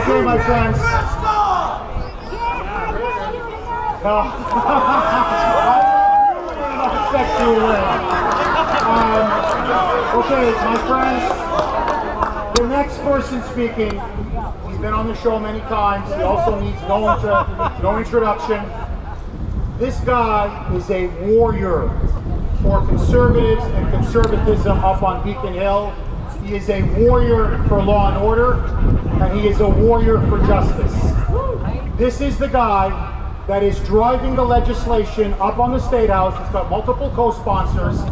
Okay, my friends. Okay, my friends. The next person speaking, he's been on the show many times. He also needs no introduction. This guy is a warrior for conservatives and conservatism up on Beacon Hill. He is a warrior for law and order, and he is a warrior for justice. This is the guy that is driving the legislation up on the State House. It's got multiple co-sponsors.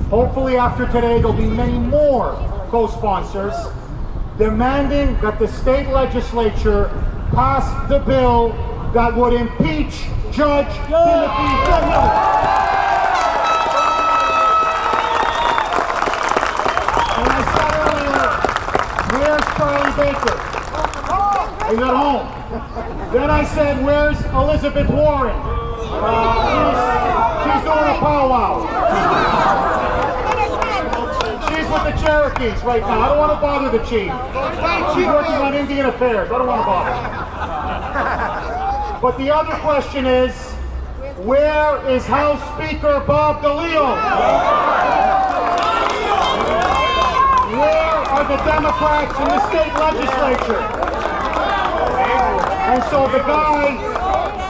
Hopefully after today there'll be many more co-sponsors demanding that the state legislature pass the bill that would impeach Judge Timothy Feeley. And I said earlier, where's Charlie Baker? He's at home. Then I said, where's Elizabeth Warren? She's doing a powwow. She's with the Cherokees right now. I don't want to bother the chief. She's working on Indian affairs. I don't want to bother. But the other question is, where is House Speaker Bob DeLeo? Where are the Democrats in the state legislature? And so the guy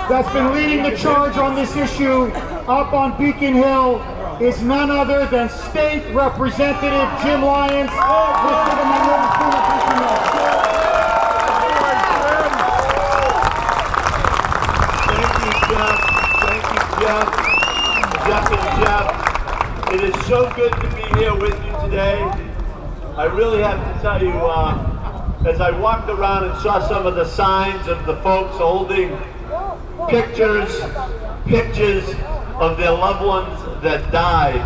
that's been leading the charge on this issue up on Beacon Hill is none other than State Representative Jim Lyons. Let's give him a room of applause. Thank you, Jeff. Thank you, Jeff. Jeff and Jeff. It is so good to be here with you today. I really have to tell you, as I walked around and saw some of the signs of the folks holding pictures of their loved ones that died,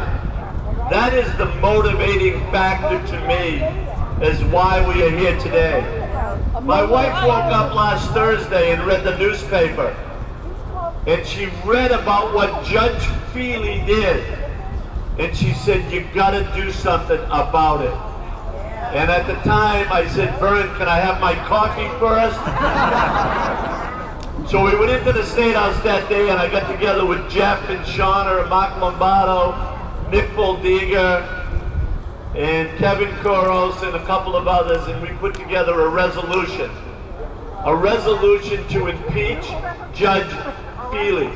that is the motivating factor to me as why we are here today. My wife woke up last Thursday and read the newspaper, and she read about what Judge Feeley did, and she said, you gotta do something about it. And at the time I said, Vern, can I have my coffee first? So we went into the State House that day, and I got together with Jeff and Shauna and Mark Lombardo, Nick Boldiger, and Kevin Koros, and a couple of others, and we put together a resolution to impeach Judge Feeley.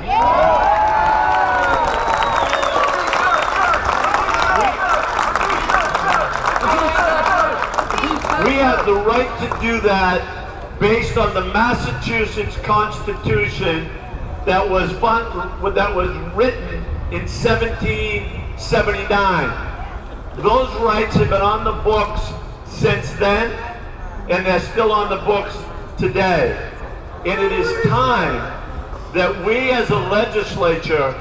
We have the right to do that based on the Massachusetts Constitution that was written in 1779. Those rights have been on the books since then, and they're still on the books today. And it is time that we as a legislature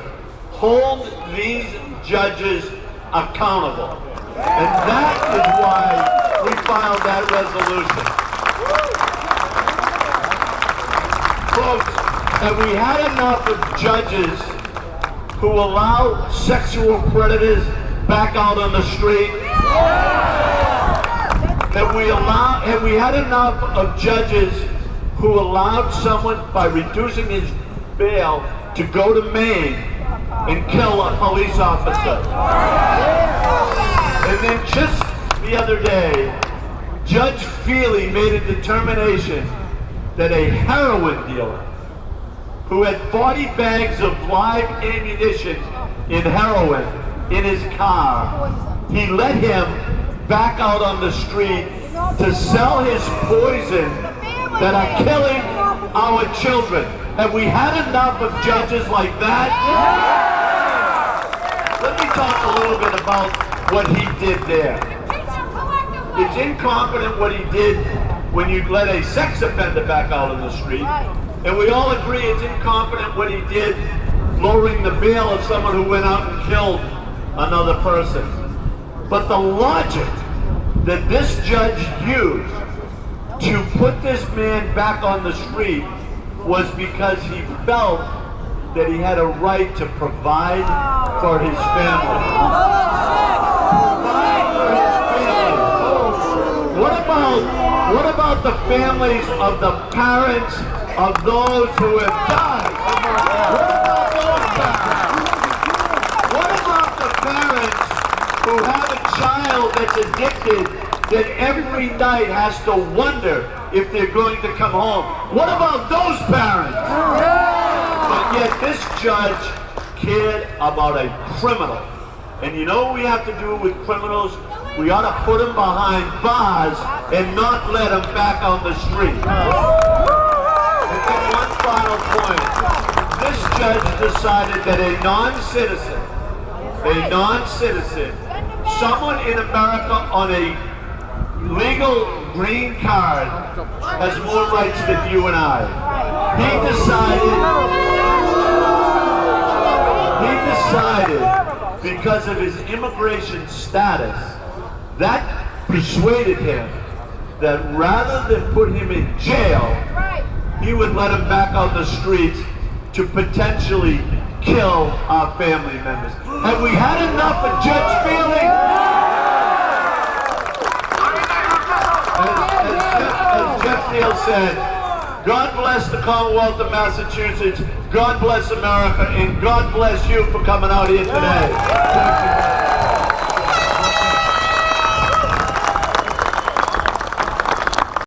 hold these judges accountable. And that is why we filed that resolution. Folks, have we had enough of judges who allow sexual predators back out on the street? Have we had enough of judges who allowed someone, by reducing his bail, to go to Maine and kill a police officer? And then just the other day, Judge Feeley made a determination that a heroin dealer who had 40 bags of live ammunition in heroin in his car, he let him back out on the street to sell his poison that are killing our children. Have we had enough of judges like that? Let me talk a little bit about what he did there. It's incompetent what he did when you let a sex offender back out on the street. And we all agree it's incompetent what he did lowering the bail of someone who went out and killed another person. But the logic that this judge used to put this man back on the street was because he felt that he had a right to provide for his family. What What about the families of the parents of those who have died? What about those parents? What about the parents who have a child that's addicted that every night has to wonder if they're going to come home? What about those parents? But yet this judge cared about a criminal. And you know what we have to do with criminals? We ought to put them behind bars and not let them back on the street. And then one final point. This judge decided that a non-citizen, someone in America on a legal green card has more rights than you and I. He decided because of his immigration status, that persuaded him that rather than put him in jail, he would let him back on the streets to potentially kill our family members. Have we had enough of Judge Feeley? As Jeff Neal said, God bless the Commonwealth of Massachusetts, God bless America, and God bless you for coming out here today. Thank you.